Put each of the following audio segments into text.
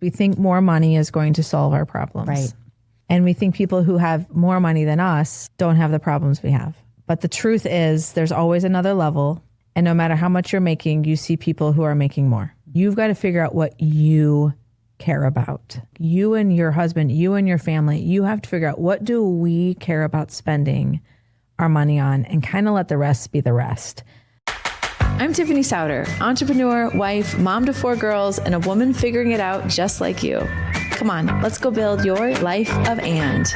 We think more money is going to solve our problems. Right. And we think people who have more money than us don't have the problems we have. But the truth is there's always another level. And no matter how much you're making, you see people who are making more. You've got to figure out what you care about. You and your husband, you and your family, you have to figure out, what do we care about spending our money on, and kind of let the rest be the rest. I'm Tiffany Souter, entrepreneur, wife, mom to 4 girls, and a woman figuring it out just like you. Come on, let's go build your life of and.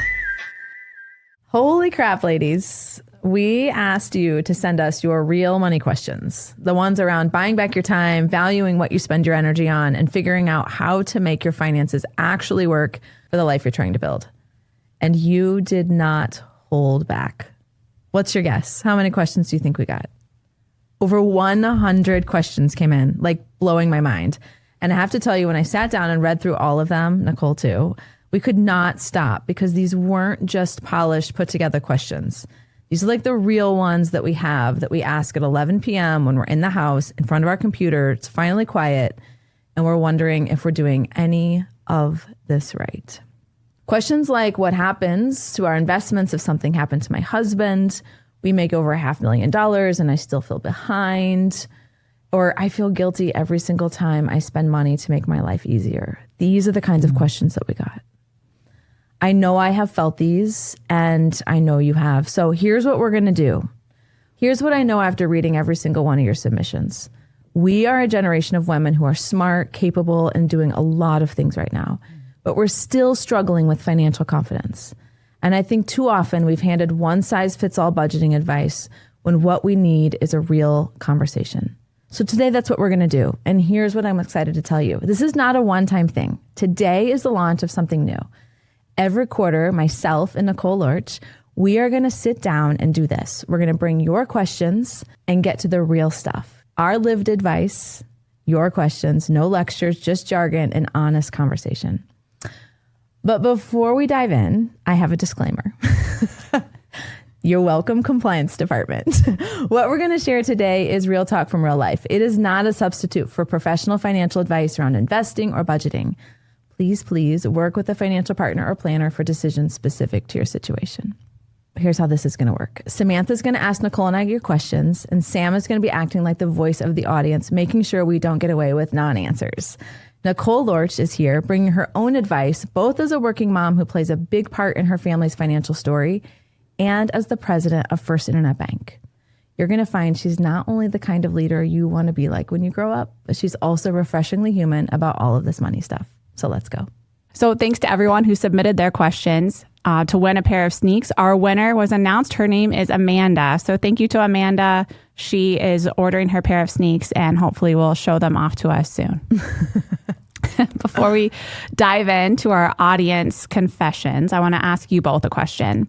Holy crap, ladies. We asked you to send us your real money questions, the ones around buying back your time, valuing what you spend your energy on, and figuring out how to make your finances actually work for the life you're trying to build. And you did not hold back. What's your guess? How many questions do you think we got? Over 100 questions came in, like blowing my mind. And I have to tell you, when I sat down and read through all of them, Nicole too, we could not stop, because these weren't just polished, put together questions. These are like the real ones that we have, that we ask at 11 p.m. when we're in the house in front of our computer. It's finally quiet, and we're wondering if we're doing any of this right. Questions like, what happens to our investments if something happened to my husband? We make over $500,000 and I still feel behind. Or I feel guilty every single time I spend money to make my life easier. These are the kinds of questions that we got. I know I have felt these, and I know you have. So here's what we're going to do. Here's what I know after reading every single one of your submissions. We are a generation of women who are smart, capable, and doing a lot of things right now. But we're still struggling with financial confidence. And I think too often we've handed one-size-fits-all budgeting advice when what we need is a real conversation. So today, that's what we're going to do. And here's what I'm excited to tell you. This is not a one-time thing. Today is the launch of something new. Every quarter, myself and Nicole Lorch, we are going to sit down and do this. We're going to bring your questions and get to the real stuff. Our lived advice, your questions, no lectures, just jargon and honest conversation. But before we dive in, I have a disclaimer. You're welcome, compliance department. What we're going to share today is real talk from real life. It is not a substitute for professional financial advice around investing or budgeting. Please work with a financial partner or planner for decisions specific to your situation. Here's how this is going to work. Samantha's going to ask Nicole and I your questions, and Sam is going to be acting like the voice of the audience, making sure we don't get away with non-answers. Nicole Lorch is here bringing her own advice, both as a working mom who plays a big part in her family's financial story and as the president of First Internet Bank. You're going to find she's not only the kind of leader you want to be like when you grow up, but she's also refreshingly human about all of this money stuff. So let's go. So thanks to everyone who submitted their questions to win a pair of sneaks. Our winner was announced. Her name is Amanda. So thank you to Amanda. She is ordering her pair of sneaks, and hopefully we'll show them off to us soon. Before we dive into our audience confessions, I want to ask you both a question.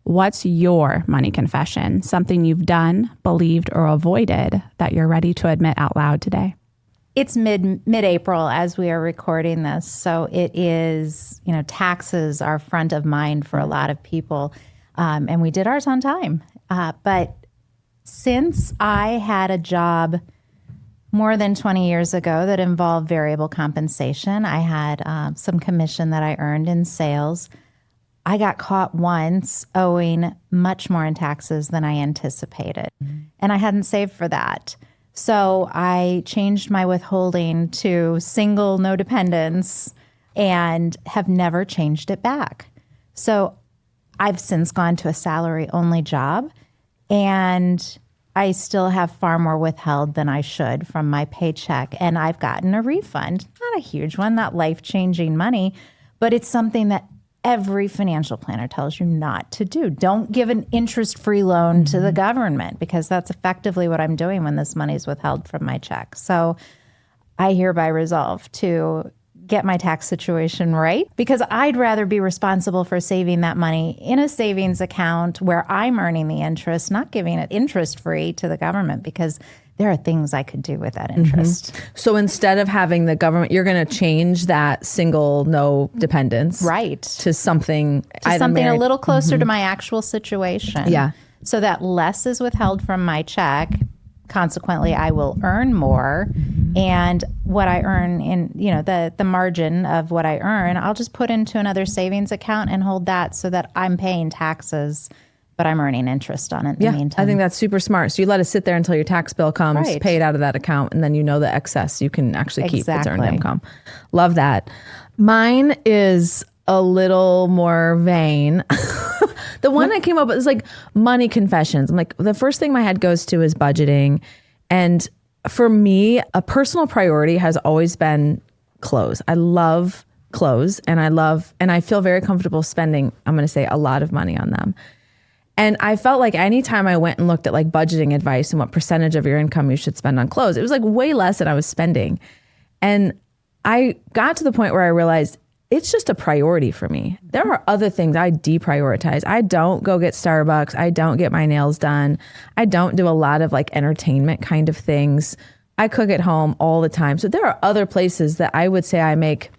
What's your money confession? Something you've done, believed, or avoided that you're ready to admit out loud today? It's mid-April as we are recording this. So it is, taxes are front of mind for a lot of people. And we did ours on time. But since I had a job more than 20 years ago that involved variable compensation, I had some commission that I earned in sales. I got caught once owing much more in taxes than I anticipated. And I hadn't saved for that. So I changed my withholding to single, no dependents, and have never changed it back. So I've since gone to a salary-only job, and I still have far more withheld than I should from my paycheck. And I've gotten a refund, not a huge one, not life-changing money, but it's something that every financial planner tells you not to do. Don't give an interest-free loan to the government, because that's effectively what I'm doing when this money is withheld from my check. So I hereby resolve to get my tax situation right, because I'd rather be responsible for saving that money in a savings account where I'm earning the interest, not giving it interest-free to the government, because there are things I could do with that interest. So instead of having the government, you're going to change that single, no dependence, right, to something a little closer to my actual situation. Yeah. So that less is withheld from my check. Consequently, I will earn more. And what I earn in, the margin of what I earn, I'll just put into another savings account and hold that so that I'm paying taxes, but I'm earning interest on it in the meantime. I think that's super smart. So you let it sit there until your tax bill comes, Right. pay it out of that account, and then the excess you can actually keep. It's earned Exactly. income. Love that. Mine is a little more vain. The one I came up with is like money confessions. I'm like, the first thing my head goes to is budgeting. And for me, a personal priority has always been clothes. I love clothes and I feel very comfortable spending, I'm going to say, a lot of money on them. And I felt like anytime I went and looked at like budgeting advice and what percentage of your income you should spend on clothes, it was like way less than I was spending. And I got to the point where I realized it's just a priority for me. There are other things I deprioritize. I don't go get Starbucks. I don't get my nails done. I don't do a lot of like entertainment kind of things. I cook at home all the time. So there are other places that I would say I make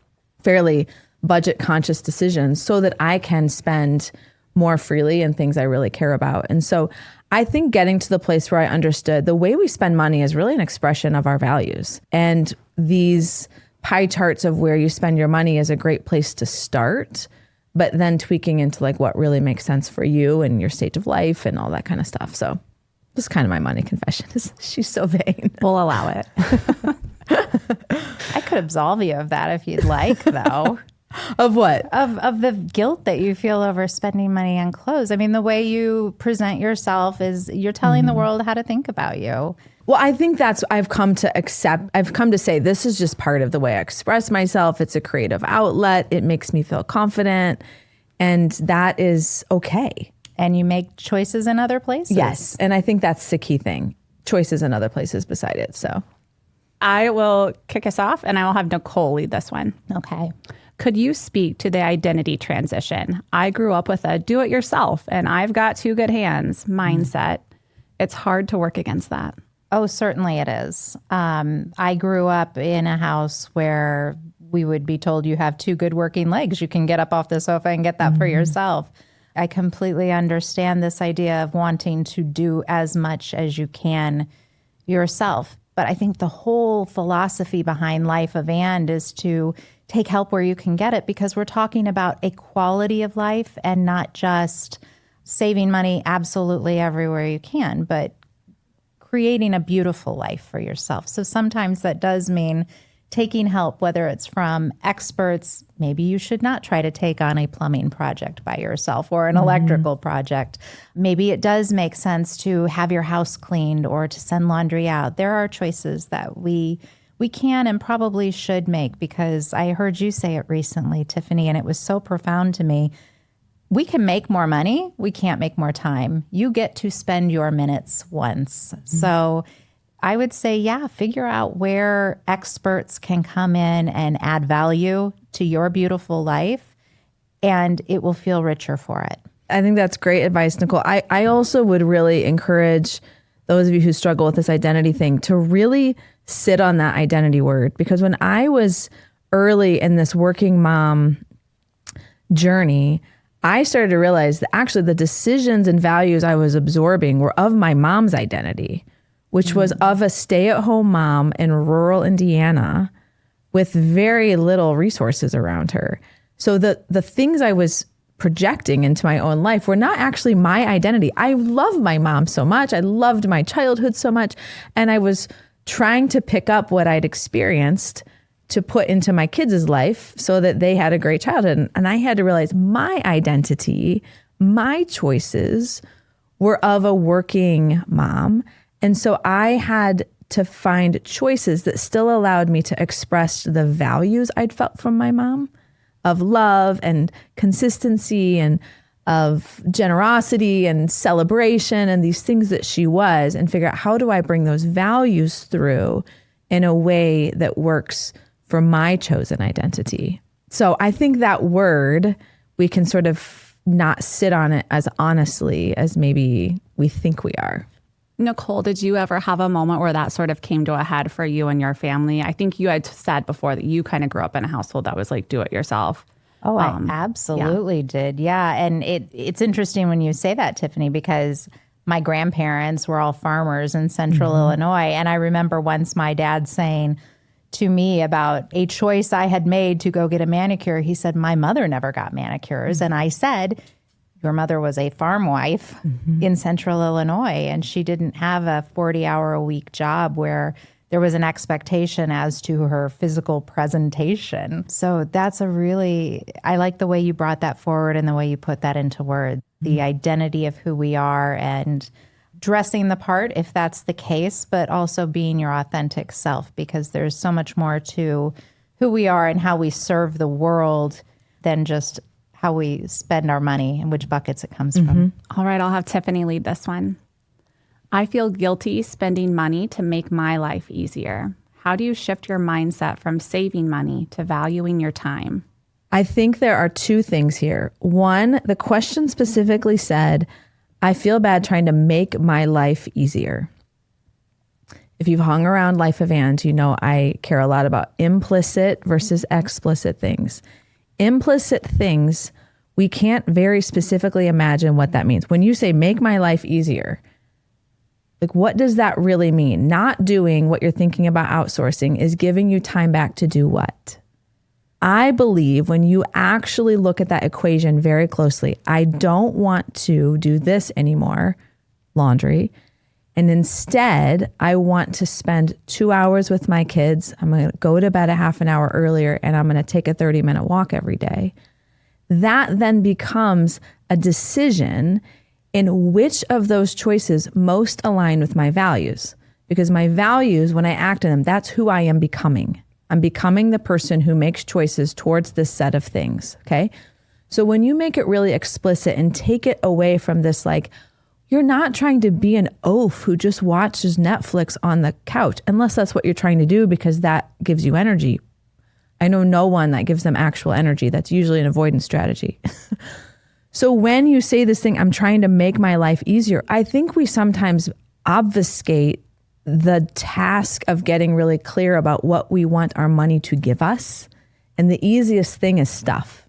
fairly budget conscious decisions so that I can spend more freely in things I really care about. And so I think getting to the place where I understood the way we spend money is really an expression of our values. And these pie charts of where you spend your money is a great place to start, but then tweaking into like what really makes sense for you and your stage of life and all that kind of stuff. So this is kind of my money confession. She's so vain. We'll allow it. I could absolve you of that if you'd like, though. Of what? Of the guilt that you feel over spending money on clothes. I mean, the way you present yourself is you're telling the world how to think about you. Well, I think I've come to say this is just part of the way I express myself. It's a creative outlet. It makes me feel confident. And that is okay. And you make choices in other places. Yes. And I think that's the key thing. Choices in other places beside it. So I will kick us off and I will have Nicole lead this one. Okay. Could you speak to the identity transition? I grew up with a do it yourself and I've got two good hands mindset. It's hard to work against that. Oh, certainly it is. I grew up in a house where we would be told you have two good working legs. You can get up off the sofa and get that for yourself. I completely understand this idea of wanting to do as much as you can yourself. But I think the whole philosophy behind Life of And is to take help where you can get it, because we're talking about a quality of life and not just saving money absolutely everywhere you can, but creating a beautiful life for yourself. So sometimes that does mean taking help, whether it's from experts. Maybe you should not try to take on a plumbing project by yourself or an electrical project. Maybe it does make sense to have your house cleaned or to send laundry out. There are choices that we can and probably should make, because I heard you say it recently, Tiffany, and it was so profound to me. We can make more money. We can't make more time. You get to spend your minutes once. So I would say, figure out where experts can come in and add value to your beautiful life, and it will feel richer for it. I think that's great advice, Nicole. I also would really encourage those of you who struggle with this identity thing to really sit on that identity word. Because when I was early in this working mom journey, I started to realize that actually the decisions and values I was absorbing were of my mom's identity, which was of a stay-at-home mom in rural Indiana with very little resources around her. So the things I was projecting into my own life were not actually my identity. I love my mom so much. I loved my childhood so much. And I was trying to pick up what I'd experienced to put into my kids' life so that they had a great childhood. And I had to realize my identity, my choices were of a working mom. And so I had to find choices that still allowed me to express the values I'd felt from my mom of love and consistency and of generosity and celebration and these things that she was, and figure out how do I bring those values through in a way that works for my chosen identity. So I think that word, we can sort of not sit on it as honestly as maybe we think we are. Nicole, did you ever have a moment where that sort of came to a head for you and your family? I think you had said before that you kind of grew up in a household that was like, do it yourself. Oh, I absolutely did. Yeah. And it's interesting when you say that, Tiffany, because my grandparents were all farmers in central Illinois. And I remember once my dad saying to me about a choice I had made to go get a manicure. He said, my mother never got manicures. And I said, your mother was a farm wife in central Illinois, and she didn't have a 40-hour-a-week job where there was an expectation as to her physical presentation. So that's I like the way you brought that forward and the way you put that into words, the identity of who we are and dressing the part if that's the case, but also being your authentic self, because there's so much more to who we are and how we serve the world than just how we spend our money and which buckets it comes from. All right, I'll have Tiffany lead this one. I feel guilty spending money to make my life easier. How do you shift your mindset from saving money to valuing your time? I think there are two things here. One, the question specifically said, I feel bad trying to make my life easier. If you've hung around Life Event, you know I care a lot about implicit versus explicit things. Implicit things, we can't very specifically imagine what that means. When you say make my life easier, like what does that really mean? Not doing what you're thinking about outsourcing is giving you time back to do what? I believe when you actually look at that equation very closely, I don't want to do this anymore, laundry. And instead, I want to spend 2 hours with my kids. I'm going to go to bed a half an hour earlier, and I'm going to take a 30-minute walk every day. That then becomes a decision in which of those choices most align with my values. Because my values, when I act in them, that's who I am becoming. I'm becoming the person who makes choices towards this set of things, okay? So when you make it really explicit and take it away from this, like, you're not trying to be an oaf who just watches Netflix on the couch, unless that's what you're trying to do because that gives you energy. I know no one that gives them actual energy. That's usually an avoidance strategy. So when you say this thing, I'm trying to make my life easier, I think we sometimes obfuscate the task of getting really clear about what we want our money to give us. And the easiest thing is stuff.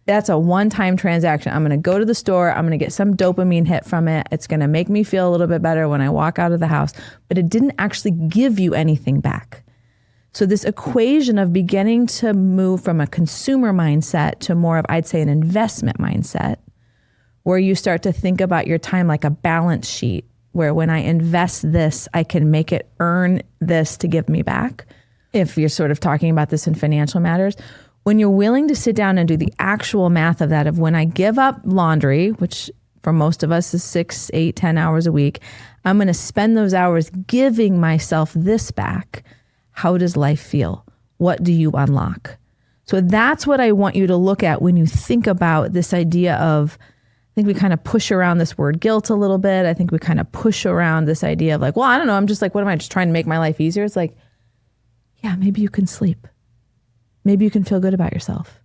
That's a one-time transaction. I'm going to go to the store. I'm going to get some dopamine hit from it. It's going to make me feel a little bit better when I walk out of the house, but it didn't actually give you anything back. So this equation of beginning to move from a consumer mindset to more of, I'd say, an investment mindset, where you start to think about your time like a balance sheet, where when I invest this, I can make it earn this to give me back. If you're sort of talking about this in financial matters, when you're willing to sit down and do the actual math of that, of when I give up laundry, which for most of us is 6, 8, 10 hours a week, I'm going to spend those hours giving myself this back. How does life feel? What do you unlock? So that's what I want you to look at when you think about this idea of, I think we kind of push around this word guilt a little bit. I think we kind of push around this idea of like, well, I don't know. I'm just like, what am I just trying to make my life easier? It's like, yeah, maybe you can sleep. Maybe you can feel good about yourself.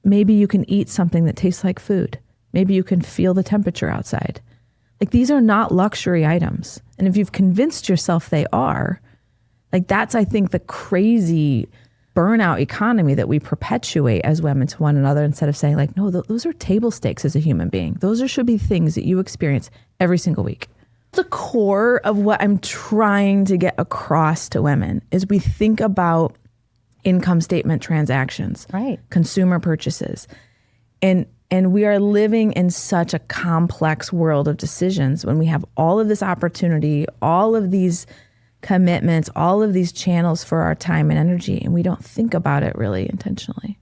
Maybe you can eat something that tastes like food. Maybe you can feel the temperature outside. Like these are not luxury items. And if you've convinced yourself they are, like that's, I think, the crazy burnout economy that we perpetuate as women to one another instead of saying like, no, those are table stakes as a human being. Those should be things that you experience every single week. The core of what I'm trying to get across to women is we think about income statement transactions, right? Consumer purchases. And we are living in such a complex world of decisions when we have all of this opportunity, all of these commitments, all of these channels for our time and energy, and we don't think about it really intentionally.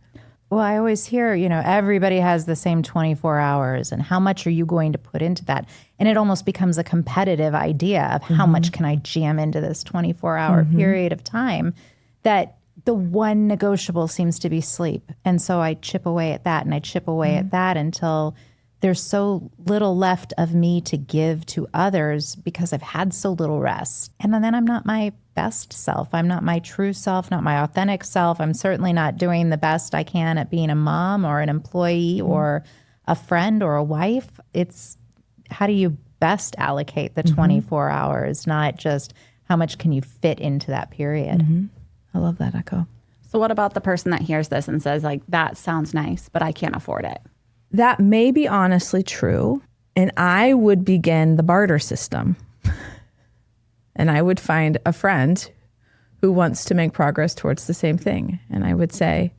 Well, I always hear, everybody has the same 24 hours, and how much are you going to put into that? And it almost becomes a competitive idea of how much can I jam into this 24-hour period of time, that the one negotiable seems to be sleep. And so I chip away at that and I chip away at that until there's so little left of me to give to others because I've had so little rest. And then I'm not my best self. I'm not my true self, not my authentic self. I'm certainly not doing the best I can at being a mom or an employee or a friend or a wife. It's how do you best allocate the 24 hours, not just how much can you fit into that period. I love that, Echo. So what about the person that hears this and says like, that sounds nice, but I can't afford it? That may be honestly true. And I would begin the barter system. And I would find a friend who wants to make progress towards the same thing. And I would say,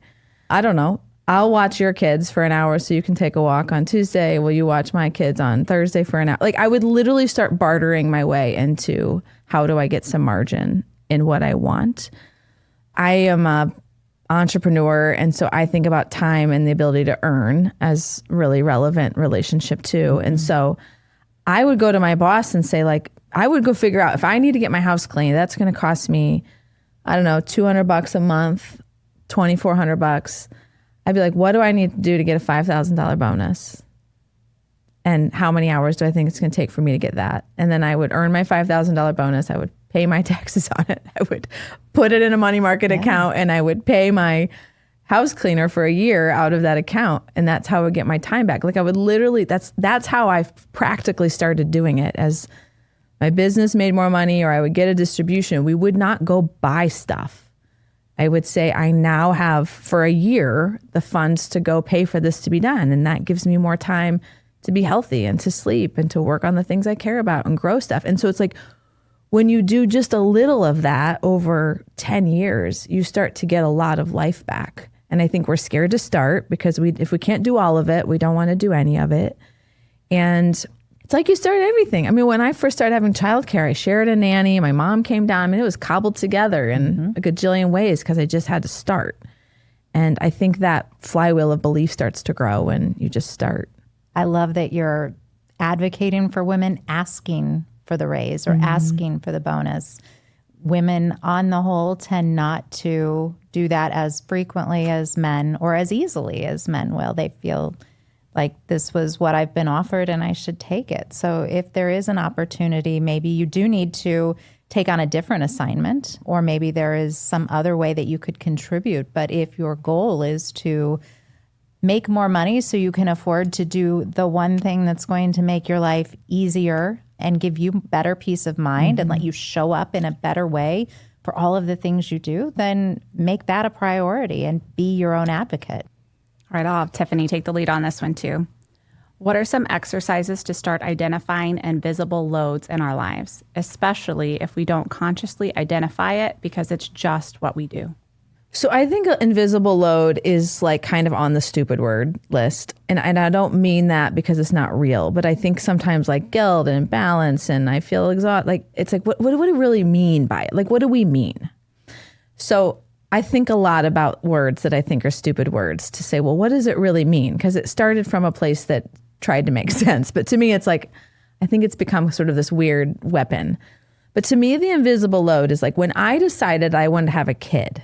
I don't know, I'll watch your kids for an hour so you can take a walk on Tuesday. Will you watch my kids on Thursday for an hour? Like, I would literally start bartering my way into how do I get some margin in what I want. I am a entrepreneur, and so I think about time and the ability to earn as really relevant relationship too. And so I would go to my boss and say, like, I would go figure out if I need to get my house clean, that's going to cost me, I don't know, $200 a month, $2,400. I'd be like, what do I need to do to get a $5,000 bonus? And how many hours do I think it's going to take for me to get that? And then I would earn my $5,000 bonus. I would pay my taxes on it. I would put it in a money market account, and I would pay my house cleaner for a year out of that account. And that's how I would get my time back. Like, I would literally, that's how I practically started doing it. As my business made more money or I would get a distribution, we would not go buy stuff. I would say, I now have for a year the funds to go pay for this to be done. And that gives me more time to be healthy and to sleep and to work on the things I care about and grow stuff. And so it's like, when you do just a little of that over 10 years, you start to get a lot of life back. And I think we're scared to start because if we can't do all of it, we don't want to do any of it. And it's like you start everything. I mean, when I first started having childcare, I shared a nanny. My mom came down. I mean, it was cobbled together in a gajillion ways because I just had to start. And I think that flywheel of belief starts to grow when you just start. I love that you're advocating for women asking for the raise or asking for the bonus. Women on the whole tend not to do that as frequently as men or as easily as men will. They feel like this was what I've been offered and I should take it. So if there is an opportunity, maybe you do need to take on a different assignment, or maybe there is some other way that you could contribute. But if your goal is to make more money so you can afford to do the one thing that's going to make your life easier and give you better peace of mind and let you show up in a better way for all of the things you do, then make that a priority and be your own advocate. All right, I'll have Tiffany take the lead on this one too. What are some exercises to start identifying invisible loads in our lives, especially if we don't consciously identify it because it's just what we do? So I think an invisible load is like kind of on the stupid word list. And I don't mean that because it's not real, but I think sometimes like guilt and imbalance and I feel exhausted. Like, it's like, what do we really mean by it? Like, what do we mean? So I think a lot about words that I think are stupid words to say, well, what does it really mean? Because it started from a place that tried to make sense. But to me, it's like, I think it's become sort of this weird weapon. But to me, the invisible load is like when I decided I wanted to have a kid,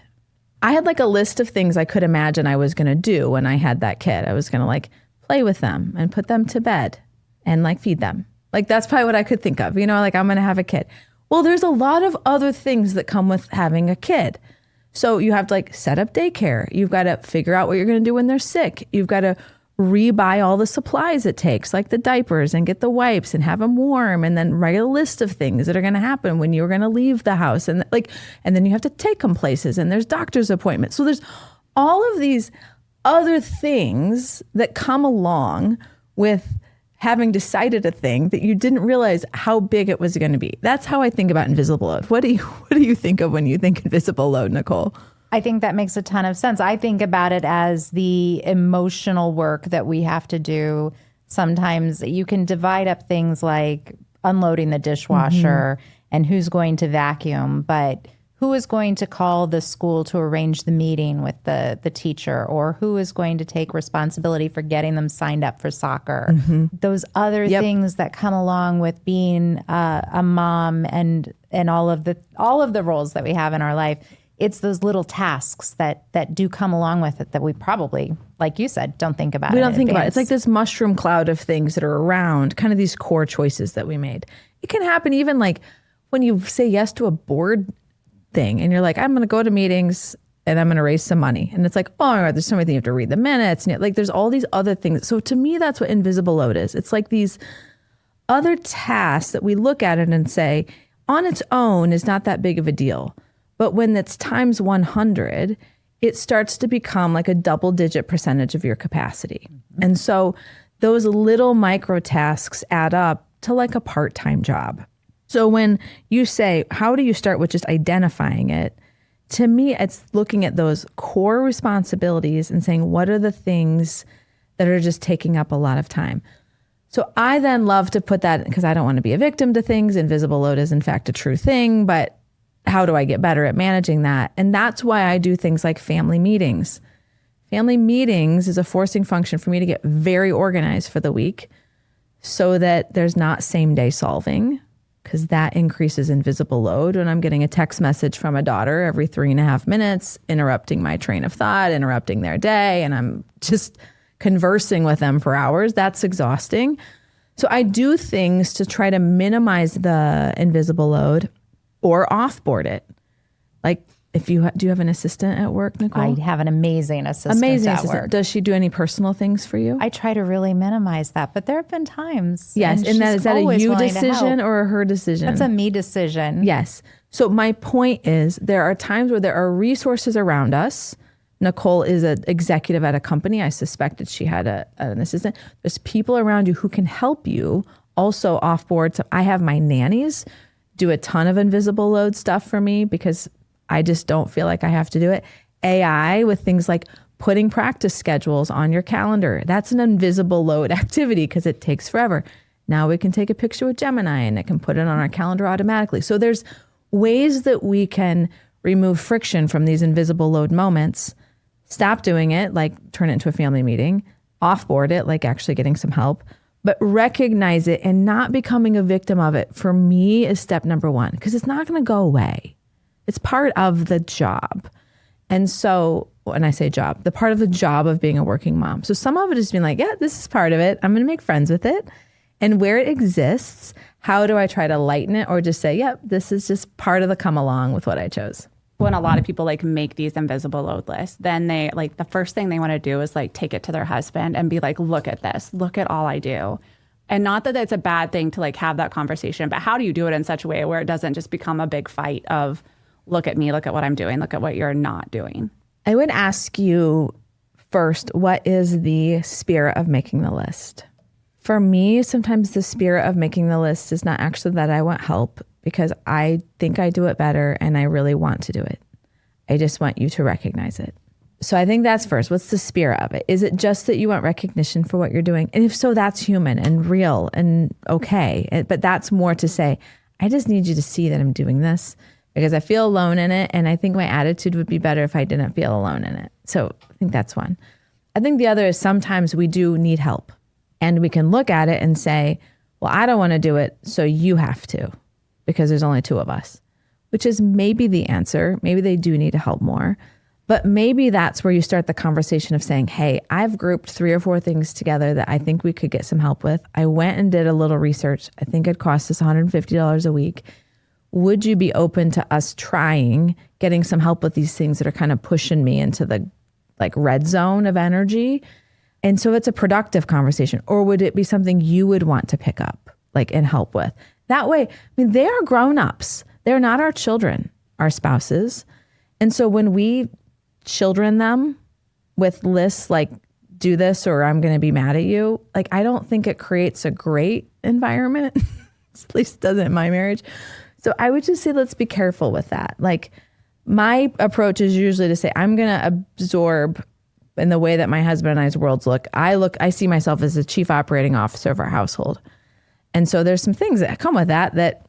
I had like a list of things I could imagine I was going to do when I had that kid. I was going to like play with them and put them to bed and like feed them. Like, that's probably what I could think of, like I'm going to have a kid. Well, there's a lot of other things that come with having a kid. So you have to like set up daycare. You've got to figure out what you're going to do when they're sick. You've got to rebuy all the supplies it takes, like the diapers, and get the wipes and have them warm, and then write a list of things that are going to happen when you're going to leave the house. And then you have to take them places, and there's doctor's appointments. So there's all of these other things that come along with having decided a thing that you didn't realize how big it was going to be. That's how I think about invisible load. What do you think of when you think invisible load, Nicole? I think that makes a ton of sense. I think about it as the emotional work that we have to do. Sometimes you can divide up things like unloading the dishwasher and who's going to vacuum, but who is going to call the school to arrange the meeting with the teacher, or who is going to take responsibility for getting them signed up for soccer. Those other things that come along with being a mom and all of the roles that we have in our life. It's those little tasks that do come along with it that we probably, like you said, don't think about. We don't think about it. It's like this mushroom cloud of things that are around, kind of these core choices that we made. It can happen even like when you say yes to a board thing and you're like, I'm going to go to meetings and I'm going to raise some money. And it's like, oh my God, there's so many things you have to read the minutes. And like, there's all these other things. So to me, that's what invisible load is. It's like these other tasks that we look at it and say, on its own is not that big of a deal. But when it's times 100, it starts to become like a double-digit percentage of your capacity. And so those little micro tasks add up to like a part-time job. So when you say, how do you start with just identifying it? To me, it's looking at those core responsibilities and saying, what are the things that are just taking up a lot of time? So I then love to put that, because I don't want to be a victim to things. Invisible load is in fact a true thing, but how do I get better at managing that? And that's why I do things like family meetings. Family meetings is a forcing function for me to get very organized for the week so that there's not same day solving, because that increases invisible load when I'm getting a text message from a daughter every 3.5 minutes, interrupting my train of thought, interrupting their day, and I'm just conversing with them for hours. That's exhausting. So I do things to try to minimize the invisible load or offboard it. Like, if do you have an assistant at work, Nicole? I have an amazing assistant at work. Does she do any personal things for you? I try to really minimize that, but there have been times. Yes, and is that a you decision or a her decision? That's a me decision. Yes. So my point is, there are times where there are resources around us. Nicole is an executive at a company. I suspected she had an assistant. There's people around you who can help you also offboard. So I have my nannies do a ton of invisible load stuff for me because I just don't feel like I have to do it. AI with things like putting practice schedules on your calendar. That's an invisible load activity because it takes forever. Now we can take a picture with Gemini and it can put it on our calendar automatically. So there's ways that we can remove friction from these invisible load moments, stop doing it, like turn it into a family meeting, offboard it, like actually getting some help, but recognize it and not becoming a victim of it, for me, is step number one, because it's not going to go away. It's part of the job. And so when I say job, the part of the job of being a working mom. So some of it is being like, yeah, this is part of it. I'm going to make friends with it. And where it exists, how do I try to lighten it or just say, yep, this is just part of the come along with what I chose. When a lot of people like make these invisible load lists, then they like the first thing they want to do is like take it to their husband and be like, look at this, look at all I do. And not that it's a bad thing to like have that conversation, but how do you do it in such a way where it doesn't just become a big fight of, look at me, look at what I'm doing, look at what you're not doing? I would ask you first, what is the spirit of making the list? For me, sometimes the spirit of making the list is not actually that I want help, because I think I do it better and I really want to do it. I just want you to recognize it. So I think that's first. What's the spirit of it? Is it just that you want recognition for what you're doing? And if so, that's human and real and okay. But that's more to say, I just need you to see that I'm doing this, because I feel alone in it. And I think my attitude would be better if I didn't feel alone in it. So I think that's one. I think the other is sometimes we do need help, and we can look at it and say, well, I don't want to do it, so you have to, because there's only two of us, which is maybe the answer. Maybe they do need to help more. But maybe that's where you start the conversation of saying, hey, I've grouped 3 or 4 things together that I think we could get some help with. I went and did a little research. I think it cost us $150 a week. Would you be open to us trying getting some help with these things that are kind of pushing me into the like red zone of energy? And so it's a productive conversation. Or would it be something you would want to pick up like and help with? That way, I mean, they are grown-ups. They're not our children, our spouses. And so when we children them with lists like, do this or I'm going to be mad at you, like, I don't think it creates a great environment. At least it doesn't in my marriage. So I would just say, let's be careful with that. Like, my approach is usually to say, I'm going to absorb in the way that my husband and I's worlds look. I see myself as the chief operating officer of our household. And so there's some things that come with that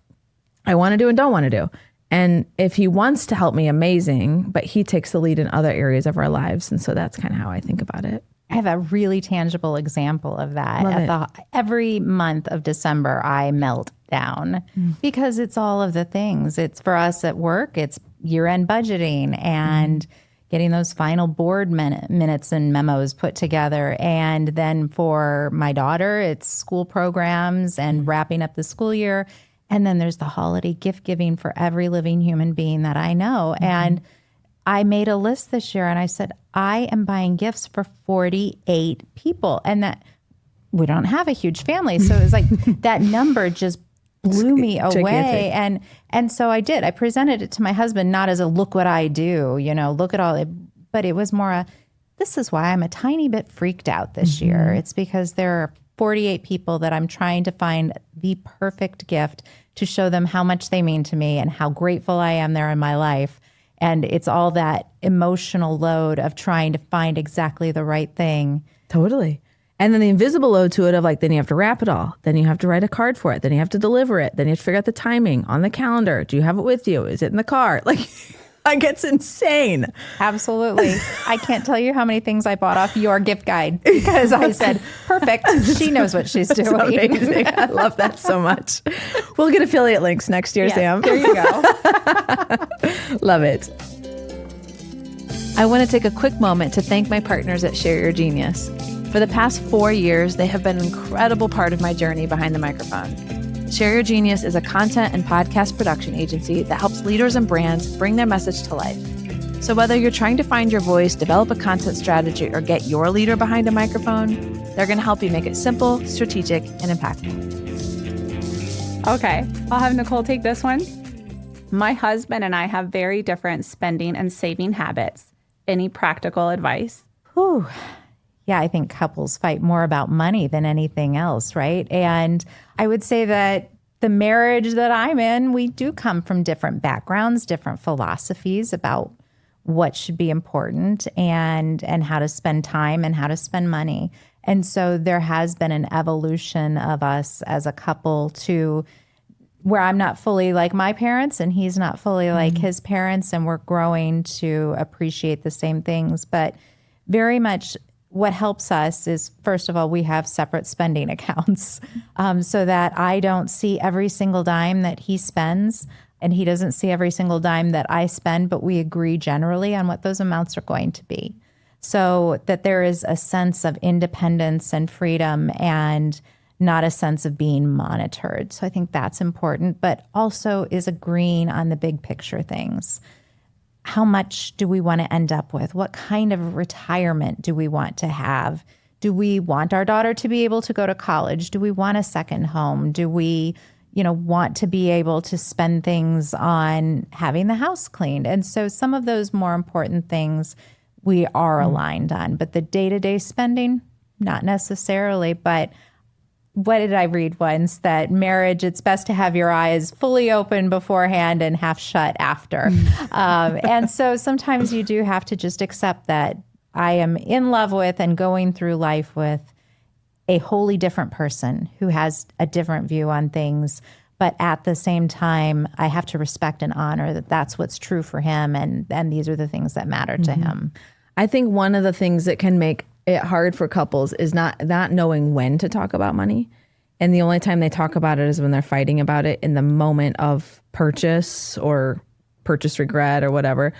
I want to do and don't want to do. And if he wants to help me, amazing, but he takes the lead in other areas of our lives. And so that's kind of how I think about it. I have a really tangible example of that. Every month of December, I melt down because it's all of the things. It's for us at work, it's year-end budgeting and getting those final board minutes and memos put together. And then for my daughter, it's school programs and wrapping up the school year. And then there's the holiday gift giving for every living human being that I know. And I made a list this year and I said, I am buying gifts for 48 people. And that we don't have a huge family. So it was like that number just blew me away. And so I did. I presented it to my husband, not as a look what I do, look at all, but it was more this is why I'm a tiny bit freaked out this year. It's because there are 48 people that I'm trying to find the perfect gift to show them how much they mean to me and how grateful I am they're in my life. And it's all that emotional load of trying to find exactly the right thing. Totally. And then the invisible load to it of like, then you have to wrap it all. Then you have to write a card for it. Then you have to deliver it. Then you have to figure out the timing on the calendar. Do you have it with you? Is it in the car? Like it's insane. Absolutely. I can't tell you how many things I bought off your gift guide because I said, perfect. She knows what she's doing. Amazing. I love that so much. We'll get affiliate links next year, Yes, Sam. there you go. Love it. I want to take a quick moment to thank my partners at Share Your Genius. For the past 4 years, they have been an incredible part of my journey behind the microphone. Share Your Genius is a content and podcast production agency that helps leaders and brands bring their message to life. So whether you're trying to find your voice, develop a content strategy, or get your leader behind a microphone, they're going to help you make it simple, strategic, and impactful. Okay, I'll have Nicole take this one. My husband and I have very different spending and saving habits. Any practical advice? Whew. Yeah, I think couples fight more about money than anything else, right? And I would say that the marriage that I'm in, we do come from different backgrounds, different philosophies about what should be important and how to spend time and how to spend money. And so there has been an evolution of us as a couple to where I'm not fully like my parents and he's not fully like his parents, and we're growing to appreciate the same things. But very much what helps us is, first of all, we have separate spending accounts so that I don't see every single dime that he spends and he doesn't see every single dime that I spend, but we agree generally on what those amounts are going to be. So that there is a sense of independence and freedom and not a sense of being monitored. So I think that's important, but also is agreeing on the big picture things. How much do we want to end up with? What kind of retirement do we want to have? Do we want our daughter to be able to go to college? Do we want a second home? Do we, want to be able to spend things on having the house cleaned? And so some of those more important things we are aligned on, but the day-to-day spending, not necessarily. But what did I read once? That marriage, it's best to have your eyes fully open beforehand and half shut after. And so sometimes you do have to just accept that I am in love with and going through life with a wholly different person who has a different view on things. But at the same time, I have to respect and honor that that's what's true for him. And these are the things that matter to him. I think one of the things that can make it hard for couples is not knowing when to talk about money. And the only time they talk about it is when they're fighting about it in the moment of purchase or purchase regret or whatever.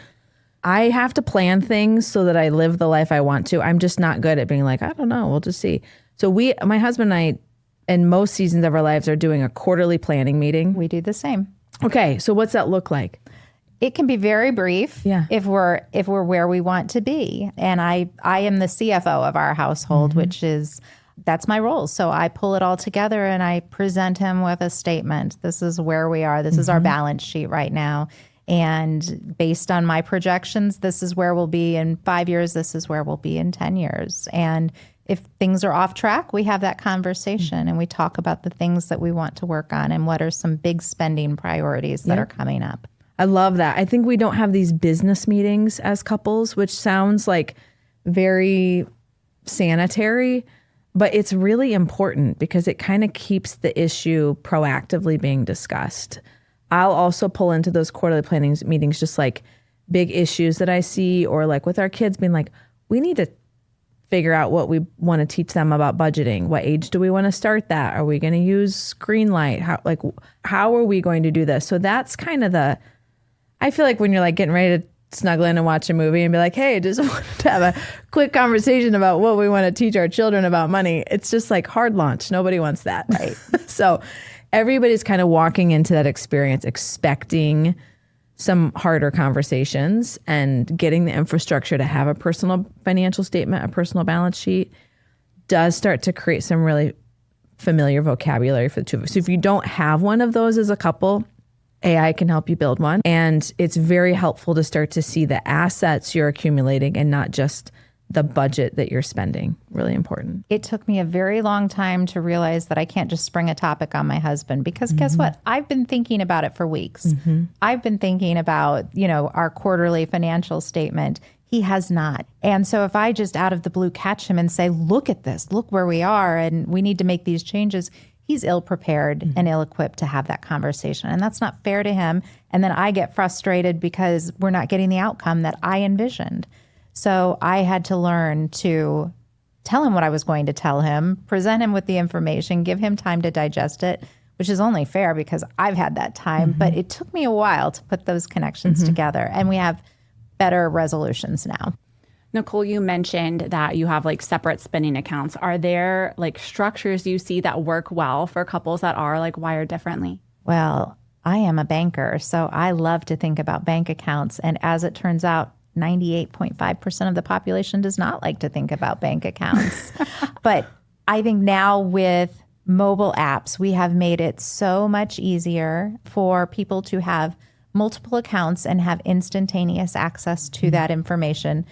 I have to plan things so that I live the life I want to. I'm just not good at being like, I don't know, we'll just see. So my husband and I, in most seasons of our lives, are doing a quarterly planning meeting. We do the same. Okay, so what's that look like? It can be very brief if we're where we want to be. And I am the CFO of our household, which is, that's my role. So I pull it all together and I present him with a statement. This is where we are. This is our balance sheet right now. And based on my projections, this is where we'll be in 5 years. This is where we'll be in 10 years. And if things are off track, we have that conversation and we talk about the things that we want to work on and what are some big spending priorities that are coming up. I love that. I think we don't have these business meetings as couples, which sounds like very sanitary, but it's really important because it kind of keeps the issue proactively being discussed. I'll also pull into those quarterly planning meetings just like big issues that I see, or like with our kids being like, we need to figure out what we want to teach them about budgeting. What age do we want to start that? Are we going to use Greenlight? How are we going to do this? So that's kind of I feel like when you're like getting ready to snuggle in and watch a movie and be like, hey, just wanted to have a quick conversation about what we want to teach our children about money. It's just like hard launch. Nobody wants that. Right. So everybody's kind of walking into that experience expecting some harder conversations and getting the infrastructure to have a personal financial statement, a personal balance sheet does start to create some really familiar vocabulary for the two of us. So if you don't have one of those as a couple, AI can help you build one. And it's very helpful to start to see the assets you're accumulating and not just the budget that you're spending. Really important. It took me a very long time to realize that I can't just spring a topic on my husband, because guess what? I've been thinking about it for weeks. I've been thinking about, our quarterly financial statement. He has not. And so if I just out of the blue catch him and say, look at this, look where we are, and we need to make these changes, he's ill-prepared and ill-equipped to have that conversation. And that's not fair to him. And then I get frustrated because we're not getting the outcome that I envisioned. So I had to learn to tell him what I was going to tell him, present him with the information, give him time to digest it, which is only fair because I've had that time. But it took me a while to put those connections together. And we have better resolutions now. Nicole, you mentioned that you have like separate spending accounts. Are there like structures you see that work well for couples that are like wired differently? Well, I am a banker, so I love to think about bank accounts. And as it turns out, 98.5% of the population does not like to think about bank accounts. But I think now with mobile apps, we have made it so much easier for people to have multiple accounts and have instantaneous access to that information.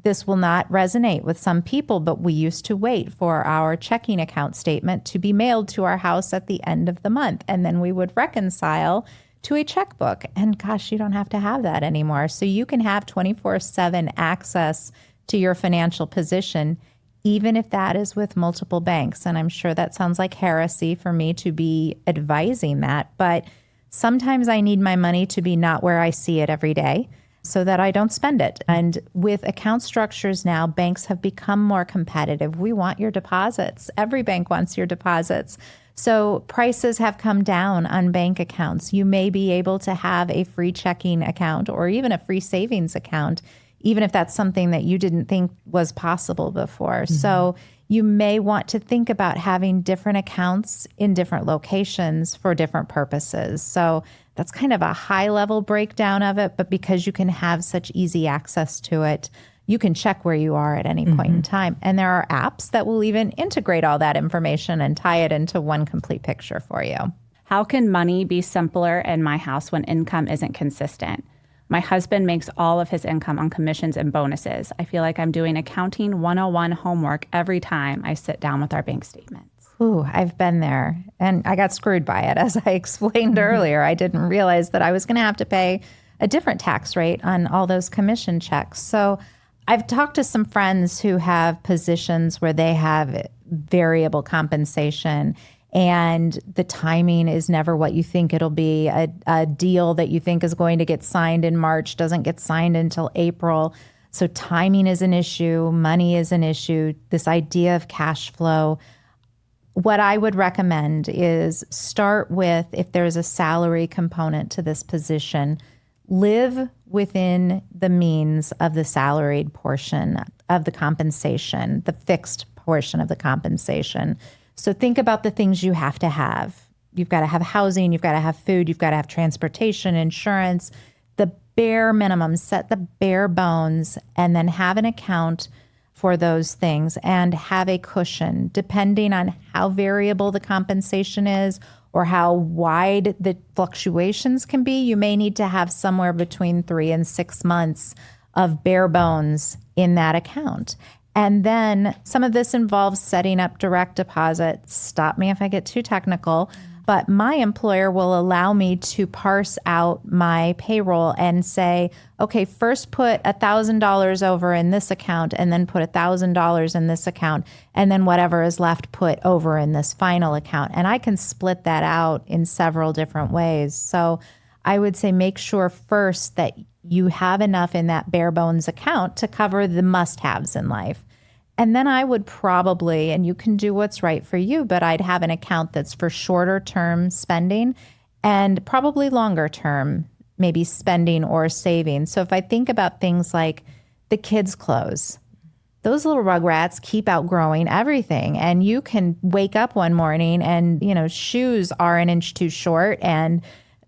This will not resonate with some people, but we used to wait for our checking account statement to be mailed to our house at the end of the month. And then we would reconcile to a checkbook. And gosh, you don't have to have that anymore. So you can have 24/7 access to your financial position, even if that is with multiple banks. And I'm sure that sounds like heresy for me to be advising that, but sometimes I need my money to be not where I see it every day so that I don't spend it. And with account structures now, banks have become more competitive. We want your deposits. Every bank wants your deposits. So prices have come down on bank accounts. You may be able to have a free checking account or even a free savings account, even if that's something that you didn't think was possible before. So you may want to think about having different accounts in different locations for different purposes. So that's kind of a high level breakdown of it, but because you can have such easy access to it, you can check where you are at any point in time. And there are apps that will even integrate all that information and tie it into one complete picture for you. How can money be simpler in my house when income isn't consistent? My husband makes all of his income on commissions and bonuses. I feel like I'm doing accounting 101 homework every time I sit down with our bank statements. Ooh, I've been there. And I got screwed by it. As I explained earlier, I didn't realize that I was going to have to pay a different tax rate on all those commission checks. So I've talked to some friends who have positions where they have variable compensation and the timing is never what you think it'll be. A deal that you think is going to get signed in March doesn't get signed until April. So timing is an issue. Money is an issue. This idea of cash flow. What I would recommend is start with, if there's a salary component to this position, live within the means of the salaried portion of the compensation, the fixed portion of the compensation. So think about the things you have to have. You've got to have housing, you've got to have food, you've got to have transportation, insurance, the bare minimum, set the bare bones, and then have an account for those things and have a cushion. Depending on how variable the compensation is or how wide the fluctuations can be, you may need to have somewhere between 3 and 6 months of bare bones in that account. And then some of this involves setting up direct deposits. Stop me if I get too technical, but my employer will allow me to parse out my payroll and say, okay, first put $1,000 over in this account and then put $1,000 in this account. And then whatever is left, put over in this final account. And I can split that out in several different ways. So I would say make sure first that you have enough in that bare bones account to cover the must-haves in life. And then I would probably, and you can do what's right for you, but I'd have an account that's for shorter term spending and probably longer term, maybe spending or saving. So if I think about things like the kids' clothes, those little rugrats keep outgrowing everything. And you can wake up one morning and, shoes are an inch too short and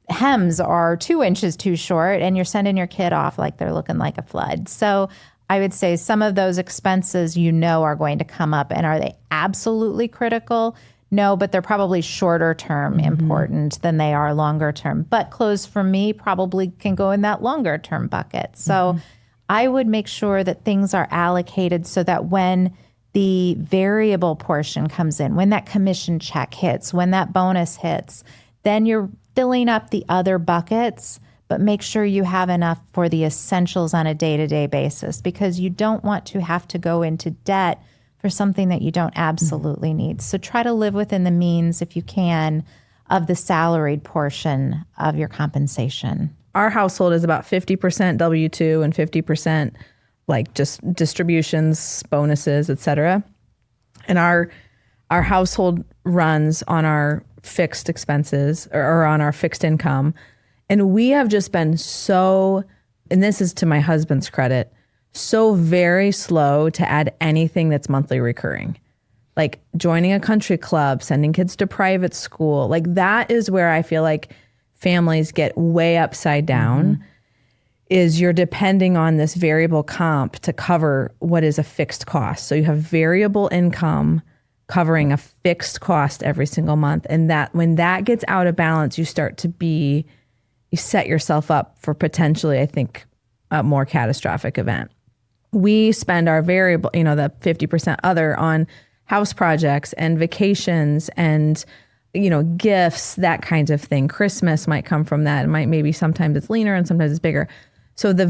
hems are 2 inches too short, and you're sending your kid off like they're looking like a flood. So I would say some of those expenses are going to come up. And are they absolutely critical? No, but they're probably shorter term important than they are longer term. But clothes for me probably can go in that longer term bucket. So I would make sure that things are allocated so that when the variable portion comes in, when that commission check hits, when that bonus hits, then you're filling up the other buckets, but make sure you have enough for the essentials on a day-to-day basis, because you don't want to have to go into debt for something that you don't absolutely need. So try to live within the means, if you can, of the salaried portion of your compensation. Our household is about 50% W-2 and 50% like just distributions, bonuses, et cetera. And our household runs on our fixed expenses or on our fixed income. And we have just been so, and this is to my husband's credit, so very slow to add anything that's monthly recurring. Like joining a country club, sending kids to private school. Like that is where I feel like families get way upside down, is you're depending on this variable comp to cover what is a fixed cost. So you have variable income covering a fixed cost every single month. And that when that gets out of balance, you set yourself up for potentially, I think, a more catastrophic event. We spend our variable, the 50% other on house projects and vacations and, gifts, that kind of thing. Christmas might come from that. It might, maybe sometimes it's leaner and sometimes it's bigger. So the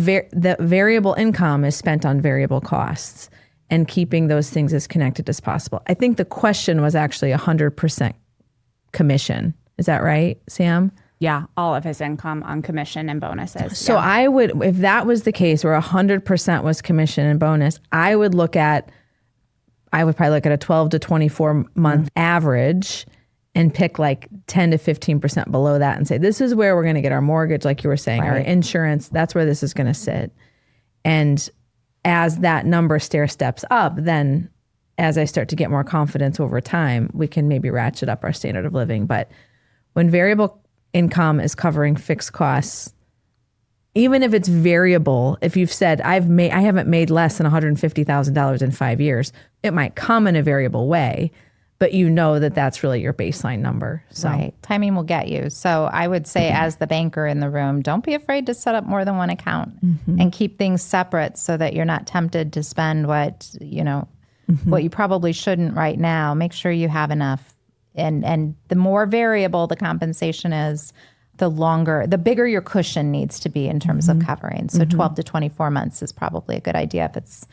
variable income is spent on variable costs and keeping those things as connected as possible. I think the question was actually 100% commission. Is that right, Sam? Yeah, all of his income on commission and bonuses. So I would, if that was the case where 100% was commission and bonus, I would probably look at a 12 to 24 month average and pick like 10 to 15% below that and say, this is where we're going to get our mortgage, like you were saying, our insurance, that's where this is going to sit. And as that number stair steps up, then as I start to get more confidence over time, we can maybe ratchet up our standard of living. But when variable income is covering fixed costs, even if it's variable, if you've said, I haven't made less than $150,000 in 5 years, it might come in a variable way, but that's really your baseline number. So. Right. Timing will get you. So I would say, as the banker in the room, don't be afraid to set up more than one account and keep things separate so that you're not tempted to spend what you probably shouldn't right now. Make sure you have enough. And the more variable the compensation is, the bigger your cushion needs to be in terms of covering. So 12 to 24 months is probably a good idea if it's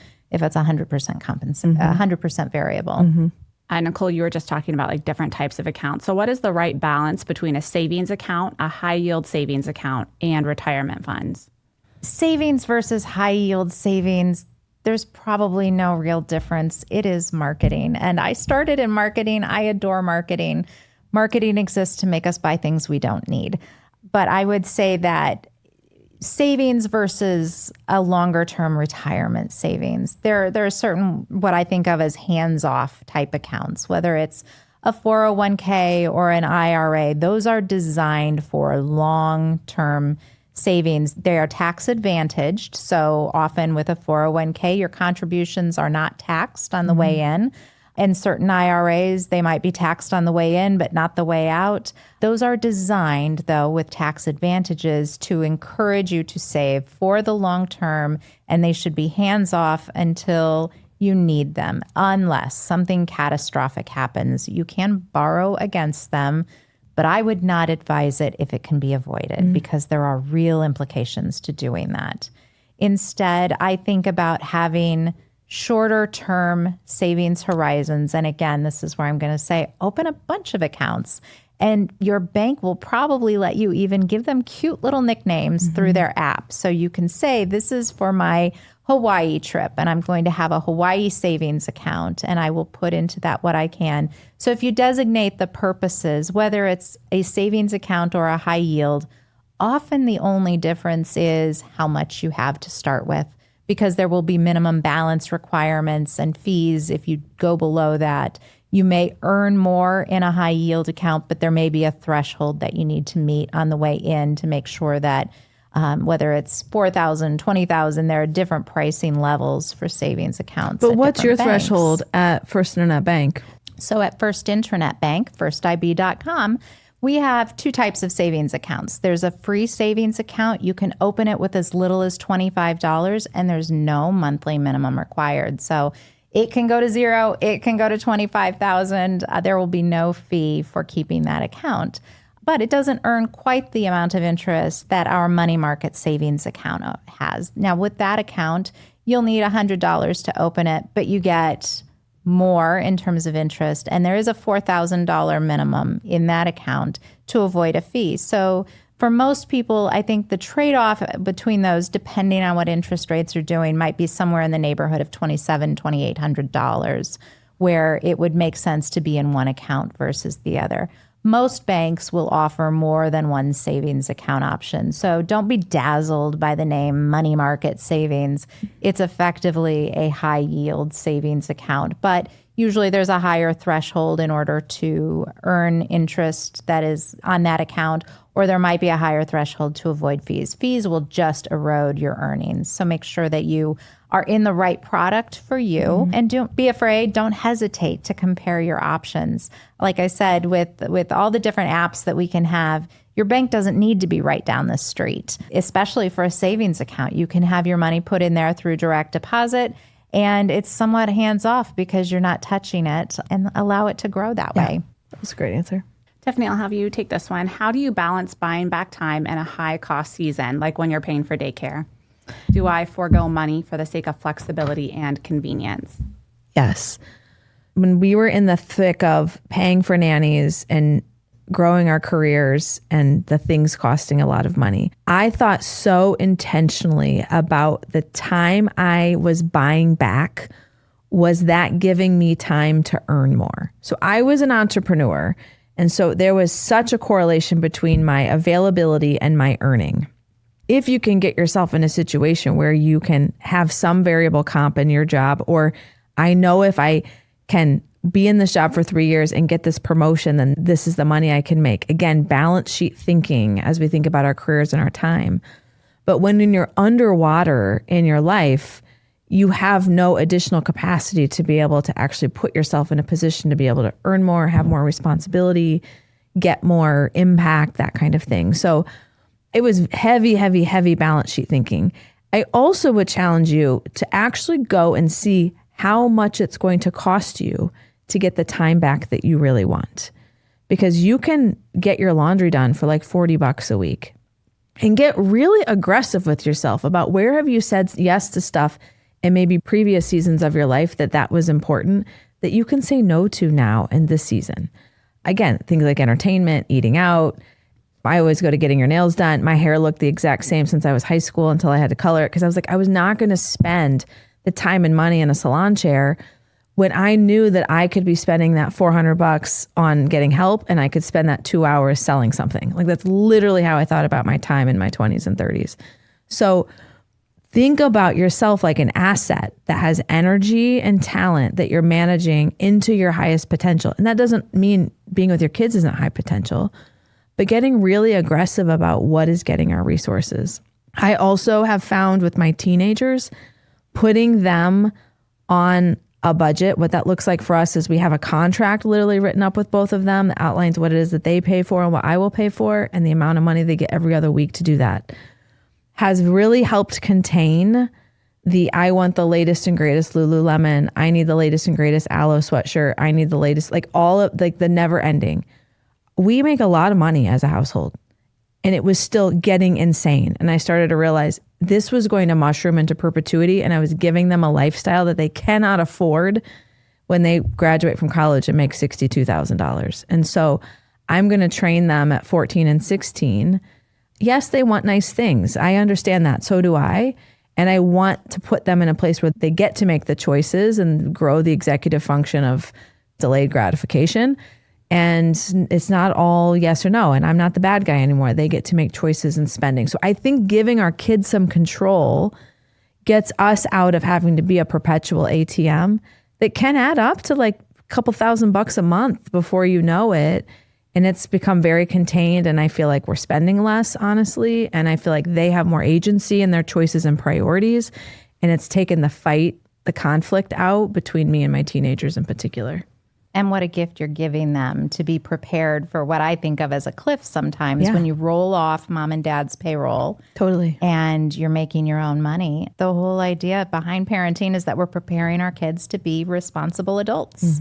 100% 100% variable. Nicole, you were just talking about like different types of accounts. So what is the right balance between a savings account, a high yield savings account, and retirement funds? Savings versus high yield savings, there's probably no real difference. It is marketing. And I started in marketing. I adore marketing. Marketing exists to make us buy things we don't need. But I would say that savings versus a longer term retirement savings, there are certain what I think of as hands-off type accounts, whether it's a 401k or an IRA. Those are designed for long-term savings. They are tax advantaged. So often with a 401k, your contributions are not taxed on the way in. And certain IRAs, they might be taxed on the way in, but not the way out. Those are designed, though, with tax advantages to encourage you to save for the long term, and they should be hands-off until you need them. Unless something catastrophic happens, you can borrow against them, but I would not advise it if it can be avoided because there are real implications to doing that. Instead, I think about having shorter term savings horizons. And again, this is where I'm going to say, open a bunch of accounts, and your bank will probably let you even give them cute little nicknames through their app. So you can say, this is for my Hawaii trip, and I'm going to have a Hawaii savings account, and I will put into that what I can. So if you designate the purposes, whether it's a savings account or a high yield, often the only difference is how much you have to start with, because there will be minimum balance requirements and fees if you go below that. You may earn more in a high yield account, but there may be a threshold that you need to meet on the way in to make sure that whether it's $4,000, $20,000, there are different pricing levels for savings accounts. But what's your threshold at First Internet Bank? So at First Internet Bank, firstib.com, We have two types of savings accounts. There's a free savings account. You can open it with as little as $25, and there's no monthly minimum required. So it can go to zero. It can go to 25,000. There will be no fee for keeping that account. But it doesn't earn quite the amount of interest that our money market savings account has. Now, with that account, you'll need $100 to open it, but you get more in terms of interest. And there is a $4,000 minimum in that account to avoid a fee. So for most people, I think the trade-off between those, depending on what interest rates are doing, might be somewhere in the neighborhood of $2,700, $2,800, where it would make sense to be in one account versus the other. Most banks will offer more than one savings account option. So don't be dazzled by the name money market savings. It's effectively a high yield savings account, but usually there's a higher threshold in order to earn interest that is on that account, or there might be a higher threshold to avoid fees. Fees will just erode your earnings. So make sure that you are in the right product for you, and don't be afraid. Don't hesitate to compare your options. Like I said, with all the different apps that we can have, your bank doesn't need to be right down the street, especially for a savings account. You can have your money put in there through direct deposit, and it's somewhat hands-off because you're not touching it, and allow it to grow that way. That was a great answer. Tiffany, I'll have you take this one. How do you balance buying back time in a high-cost season, like when you're paying for daycare? Do I forego money for the sake of flexibility and convenience? Yes. When we were in the thick of paying for nannies and growing our careers and the things costing a lot of money, I thought so intentionally about the time I was buying back. Was that giving me time to earn more? So I was an entrepreneur. And so there was such a correlation between my availability and my earning. If you can get yourself in a situation where you can have some variable comp in your job, or I know if I can be in this job for 3 years and get this promotion, then this is the money I can make. Again, balance sheet thinking as we think about our careers and our time. But when you're underwater in your life, you have no additional capacity to be able to actually put yourself in a position to be able to earn more, have more responsibility, get more impact, that kind of thing. So it was heavy balance sheet thinking. I also would challenge you to actually go and see how much it's going to cost you to get the time back that you really want. Because you can get your laundry done for like $40 a week, and get really aggressive with yourself about where have you said yes to stuff in maybe previous seasons of your life that was important, that you can say no to now in this season. Again, things like entertainment, eating out. I always go to getting your nails done. My hair looked the exact same since I was high school until I had to color it, because I was like, I was not going to spend the time and money in a salon chair when I knew that I could be spending that $400 on getting help, and I could spend that 2 hours selling something. Like, that's literally how I thought about my time in my 20s and 30s. So think about yourself like an asset that has energy and talent that you're managing into your highest potential. And that doesn't mean being with your kids isn't high potential, but getting really aggressive about what is getting our resources. I also have found with my teenagers, putting them on a budget. What that looks like for us is we have a contract literally written up with both of them that outlines what it is that they pay for and what I will pay for, and the amount of money they get every other week to do that. Has really helped contain the I want the latest and greatest Lululemon, I need the latest and greatest Aloe sweatshirt, I need the latest, like all of like the never ending. We make a lot of money as a household, and it was still getting insane. And I started to realize this was going to mushroom into perpetuity, and I was giving them a lifestyle that they cannot afford when they graduate from college and make $62,000. And so I'm going to train them at 14 and 16. Yes, they want nice things. I understand that. So do I. And I want to put them in a place where they get to make the choices and grow the executive function of delayed gratification. And it's not all yes or no. And I'm not the bad guy anymore. They get to make choices in spending. So I think giving our kids some control gets us out of having to be a perpetual ATM that can add up to like a couple $1,000 a month before you know it. And it's become very contained. And I feel like we're spending less, honestly. And I feel like they have more agency in their choices and priorities. And it's taken the conflict out between me and my teenagers in particular. And what a gift you're giving them to be prepared for what I think of as a cliff sometimes Yeah. when you roll off mom and dad's payroll. Totally. And you're making your own money. The whole idea behind parenting is that we're preparing our kids to be responsible adults.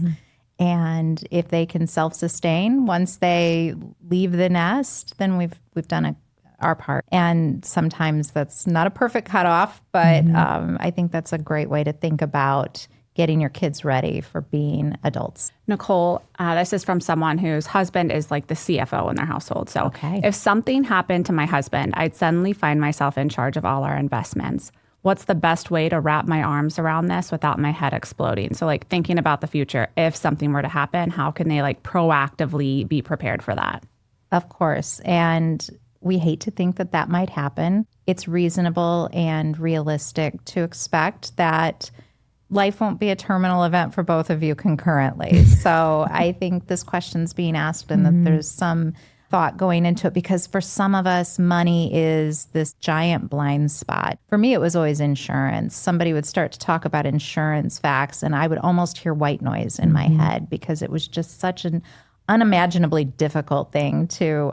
And if they can self-sustain once they leave the nest, then we've done our part. And sometimes that's not a perfect cutoff, but I think that's a great way to think about getting your kids ready for being adults. Nicole, this is from someone whose husband is like the CFO in their household. So Okay. if something happened to my husband, I'd suddenly find myself in charge of all our investments. What's the best way to wrap my arms around this without my head exploding? So like thinking about the future, if something were to happen, how can they like proactively be prepared for that? Of course. And we hate to think that that might happen. It's reasonable and realistic to expect that life won't be a terminal event for both of you concurrently. So I think this question's being asked and that there's some thought going into it, because for some of us, money is this giant blind spot. For me, it was always insurance. Somebody would start to talk about insurance facts and I would almost hear white noise in my head because it was just such an unimaginably difficult thing to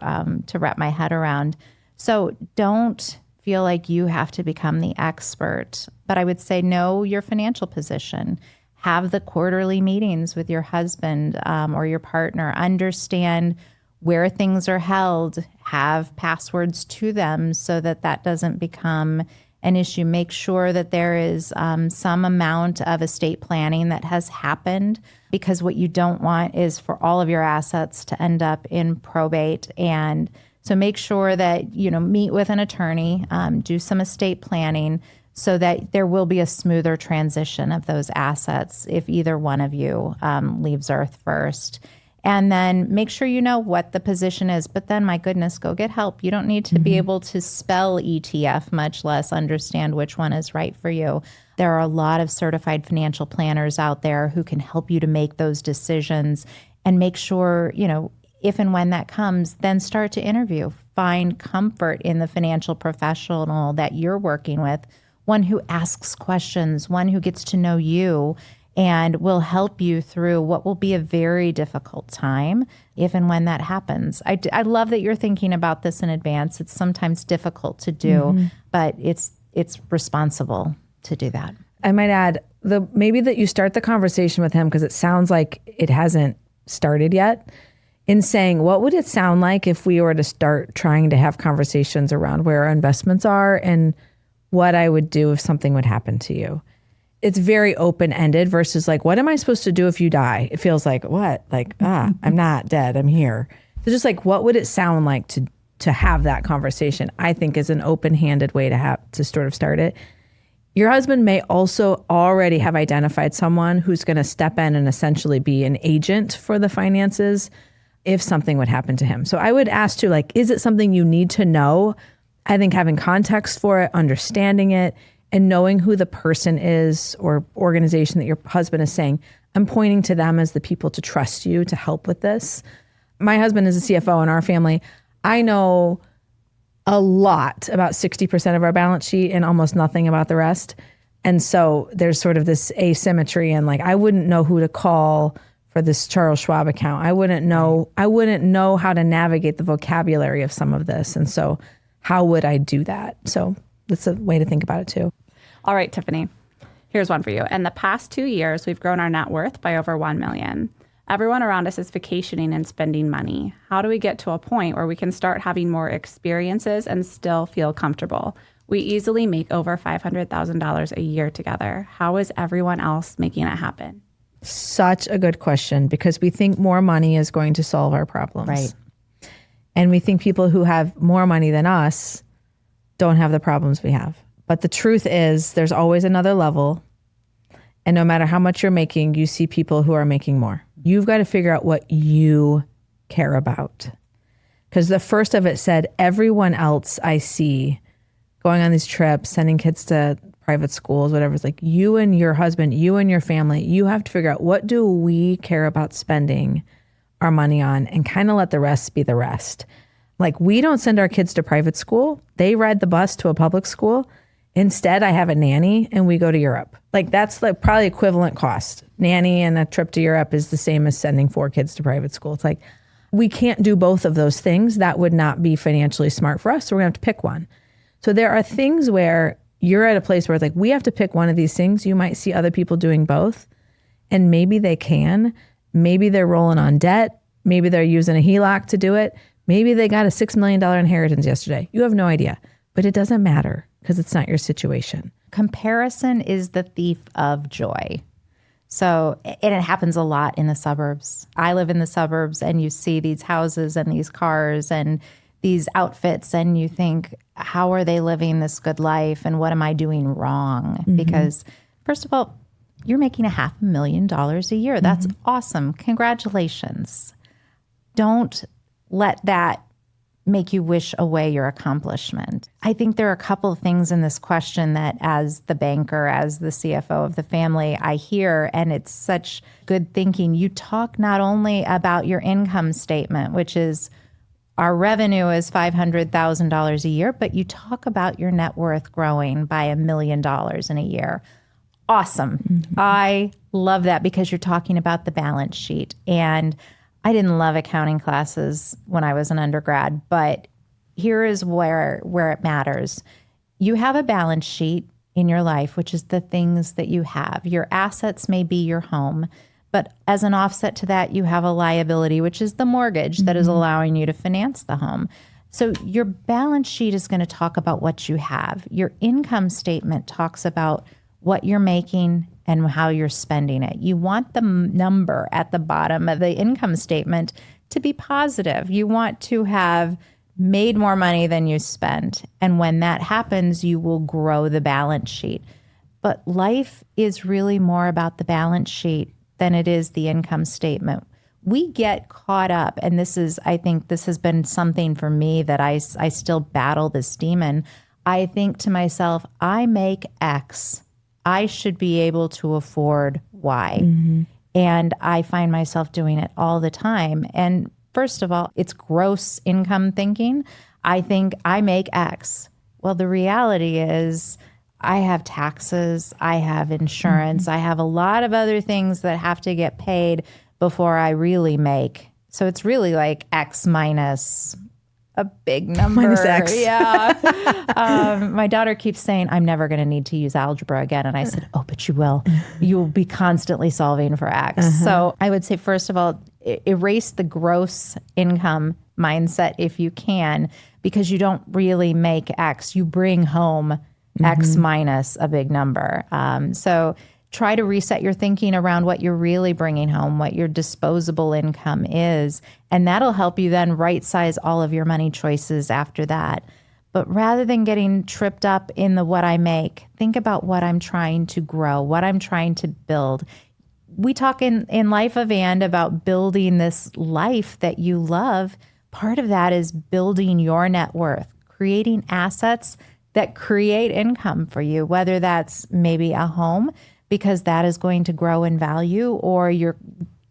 wrap my head around. So don't feel like you have to become the expert, but I would say know your financial position. Have the quarterly meetings with your husband or your partner. Understand where things are held. Have passwords to them so that that doesn't become an issue. Make sure that there is some amount of estate planning that has happened, because what you don't want is for all of your assets to end up in probate. And so make sure that, meet with an attorney, do some estate planning so that there will be a smoother transition of those assets if either one of you leaves Earth first. And then make sure you know what the position is. But then, my goodness, go get help. You don't need to be able to spell ETF, much less understand which one is right for you. There are a lot of certified financial planners out there who can help you to make those decisions and make sure, if and when that comes, then start to interview. Find comfort in the financial professional that you're working with, one who asks questions, one who gets to know you and will help you through what will be a very difficult time if and when that happens. I love that you're thinking about this in advance. It's sometimes difficult to do, but it's responsible to do that. I might add maybe that you start the conversation with him, because it sounds like it hasn't started yet, in saying, what would it sound like if we were to start trying to have conversations around where our investments are and what I would do if something would happen to you? It's very open-ended versus like, what am I supposed to do if you die? It feels like, what? Like, I'm not dead, I'm here. So just like, what would it sound like to have that conversation, I think is an open-handed way to sort of start it. Your husband may also already have identified someone who's going to step in and essentially be an agent for the finances if something would happen to him. So I would ask too, like, is it something you need to know? I think having context for it, understanding it, and knowing who the person is or organization that your husband is saying, I'm pointing to them as the people to trust you to help with this. My husband is a CFO in our family. I know a lot about 60% of our balance sheet and almost nothing about the rest. And so there's sort of this asymmetry, and like, I wouldn't know who to call for this Charles Schwab account. I wouldn't know how to navigate the vocabulary of some of this. And so how would I do that? So that's a way to think about it too. All right, Tiffany, here's one for you. In the past 2 years, we've grown our net worth by over $1 million. Everyone around us is vacationing and spending money. How do we get to a point where we can start having more experiences and still feel comfortable? We easily make over $500,000 a year together. How is everyone else making it happen? Such a good question, because we think more money is going to solve our problems. Right. And we think people who have more money than us don't have the problems we have. But the truth is, there's always another level. And no matter how much you're making, you see people who are making more. You've got to figure out what you care about. Because the first of it said, everyone else I see going on these trips, sending kids to private schools, whatever, it's like you and your husband, you and your family, you have to figure out, what do we care about spending our money on, and kind of let the rest be the rest. Like, we don't send our kids to private school. They ride the bus to a public school. Instead, I have a nanny and we go to Europe. Like that's like probably equivalent cost. Nanny and a trip to Europe is the same as sending 4 kids to private school. It's like, we can't do both of those things. That would not be financially smart for us. So we're gonna have to pick one. So there are things where you're at a place where it's like, we have to pick one of these things. You might see other people doing both, and maybe they can. Maybe they're rolling on debt. Maybe they're using a HELOC to do it. Maybe they got a $6 million inheritance yesterday. You have no idea, but it doesn't matter because it's not your situation. Comparison is the thief of joy. So, and it happens a lot in the suburbs. I live in the suburbs, and you see these houses and these cars and these outfits, and you think, how are they living this good life? And what am I doing wrong? Because first of all, you're making $500,000 a year. That's awesome. Congratulations. Don't let that make you wish away your accomplishment. I think there are a couple of things in this question that as the banker, as the CFO of the family, I hear, and it's such good thinking. You talk not only about your income statement, which is our revenue is $500,000 a year, but you talk about your net worth growing by $1 million in a year. Awesome. I love that because you're talking about the balance sheet. And I didn't love accounting classes when I was an undergrad, but here is where it matters. You have a balance sheet in your life, which is the things that you have. Your assets may be your home, but as an offset to that, you have a liability, which is the mortgage that is allowing you to finance the home. So your balance sheet is going to talk about what you have. Your income statement talks about what you're making and how you're spending it. You want the number at the bottom of the income statement to be positive. You want to have made more money than you spent. And when that happens, you will grow the balance sheet. But life is really more about the balance sheet than it is the income statement. We get caught up, and I think this has been something for me that I still battle this demon. I think to myself, I make X. I should be able to afford Y. And I find myself doing it all the time. And first of all, it's gross income thinking. I think I make X. Well, the reality is I have taxes, I have insurance, I have a lot of other things that have to get paid before I really make. So it's really like X minus a big number. Minus X. Yeah. My daughter keeps saying, I'm never going to need to use algebra again. And I said, oh, but you will. You will be constantly solving for X. So I would say, first of all, erase the gross income mindset if you can, because you don't really make X. You bring home X minus a big number. So try to reset your thinking around what you're really bringing home, what your disposable income is, and that'll help you then right-size all of your money choices after that. But rather than getting tripped up in the what I make, think about what I'm trying to grow, what I'm trying to build. We talk in Life of And about building this life that you love. Part of that is building your net worth, creating assets that create income for you, whether that's maybe a home, because that is going to grow in value, or you're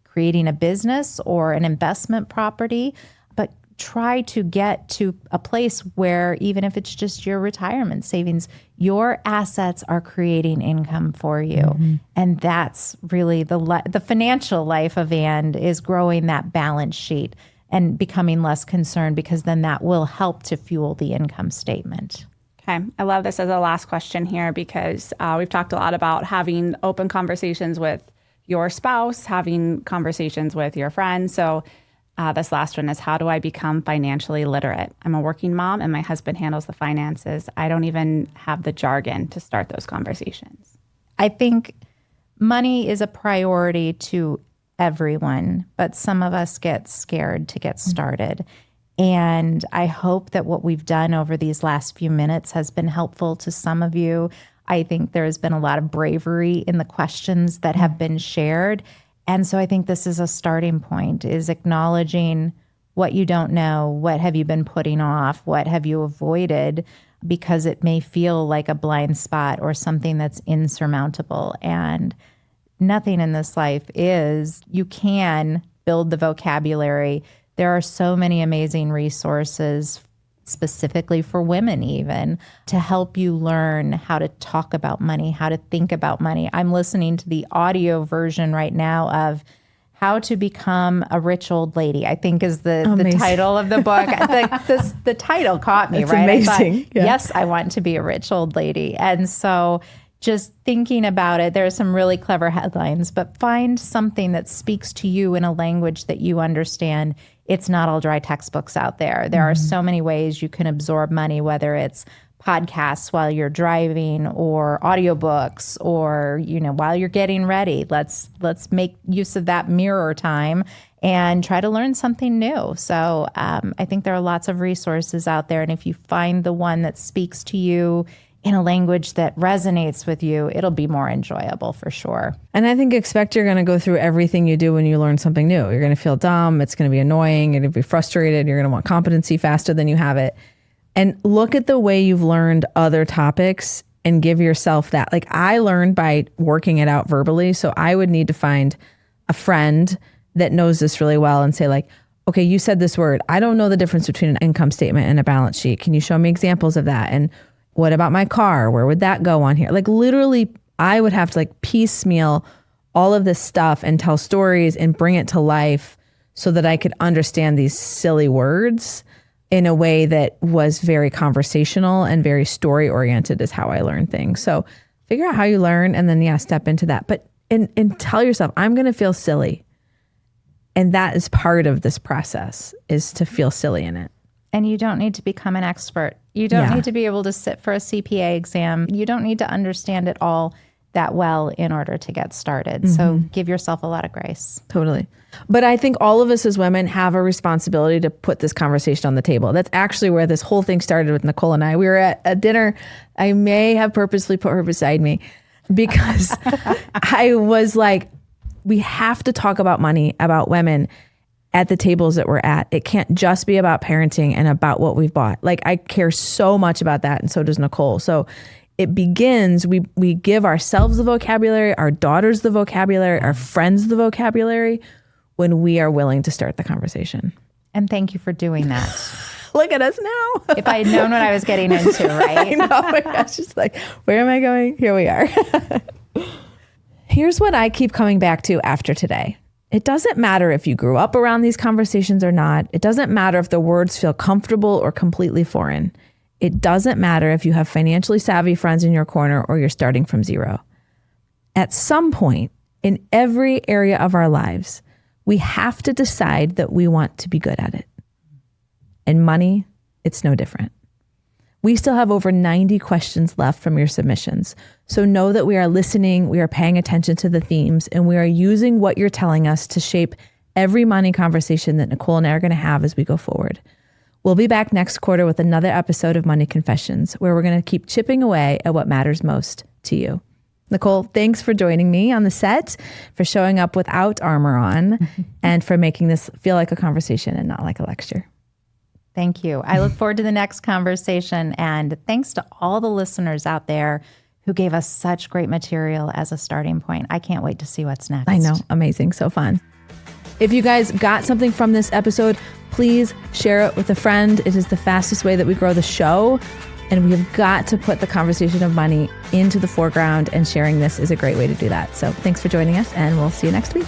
creating a business or an investment property. But try to get to a place where even if it's just your retirement savings, your assets are creating income for you. And that's really the financial life of And is growing that balance sheet and becoming less concerned, because then that will help to fuel the income statement. Okay. I love this as a last question here, because we've talked a lot about having open conversations with your spouse, having conversations with your friends. So this last one is, how do I become financially literate? I'm a working mom and my husband handles the finances. I don't even have the jargon to start those conversations. I think money is a priority to everyone, but some of us get scared to get started. And I hope that what we've done over these last few minutes has been helpful to some of you. I think there's been a lot of bravery in the questions that have been shared. And so I think this is a starting point, is acknowledging what you don't know, what have you been putting off, what have you avoided, because it may feel like a blind spot or something that's insurmountable. And nothing in this life is. You can build the vocabulary. There are so many amazing resources specifically for women even, to help you learn how to talk about money, how to think about money. I'm listening to the audio version right now of How to Become a Rich Old Lady, I think is the title of the book. The title caught me, That's right? amazing. I thought, yes, I want to be a rich old lady. And so just thinking about it, there are some really clever headlines, but find something that speaks to you in a language that you understand. It's not all dry textbooks out there. There are so many ways you can absorb money, whether it's podcasts while you're driving or audiobooks or, while you're getting ready. Let's make use of that mirror time and try to learn something new. So I think there are lots of resources out there. And if you find the one that speaks to you in a language that resonates with you, it'll be more enjoyable for sure. And I think expect you're going to go through everything you do when you learn something new. You're going to feel dumb. It's going to be annoying. You're going to be frustrated. You're going to want competency faster than you have it. And look at the way you've learned other topics and give yourself that. Like I learned by working it out verbally. So I would need to find a friend that knows this really well and say like, okay, you said this word. I don't know the difference between an income statement and a balance sheet. Can you show me examples of that? And what about my car? Where would that go on here? Like literally, I would have to like piecemeal all of this stuff and tell stories and bring it to life so that I could understand these silly words in a way that was very conversational and very story oriented is how I learn things. So figure out how you learn and then step into that. But and tell yourself, I'm going to feel silly. And that is part of this process, is to feel silly in it. And you don't need to become an expert. You don't need to be able to sit for a CPA exam. You don't need to understand it all that well in order to get started. So give yourself a lot of grace. Totally. But I think all of us as women have a responsibility to put this conversation on the table. That's actually where this whole thing started with Nicole and I. We were at a dinner. I may have purposely put her beside me because I was like, we have to talk about money, about women at the tables that we're at. It can't just be about parenting and about what we've bought. Like I care so much about that, and so does Nicole. So it begins, we give ourselves the vocabulary, our daughters the vocabulary, our friends the vocabulary when we are willing to start the conversation. And thank you for doing that. Look at us now. If I had known what I was getting into, right? I know. It's just like, where am I going? Here we are. Here's what I keep coming back to after today. It doesn't matter if you grew up around these conversations or not. It doesn't matter if the words feel comfortable or completely foreign. It doesn't matter if you have financially savvy friends in your corner or you're starting from zero. At some point in every area of our lives, we have to decide that we want to be good at it. And money, it's no different. We still have over 90 questions left from your submissions. So know that we are listening, we are paying attention to the themes, and we are using what you're telling us to shape every money conversation that Nicole and I are going to have as we go forward. We'll be back next quarter with another episode of Money Confessions, where we're going to keep chipping away at what matters most to you. Nicole, thanks for joining me on the set, for showing up without armor on, and for making this feel like a conversation and not like a lecture. Thank you. I look forward to the next conversation. And thanks to all the listeners out there who gave us such great material as a starting point. I can't wait to see what's next. I know. Amazing. So fun. If you guys got something from this episode, please share it with a friend. It is the fastest way that we grow the show. And we have got to put the conversation of money into the foreground, and sharing this is a great way to do that. So thanks for joining us, and we'll see you next week.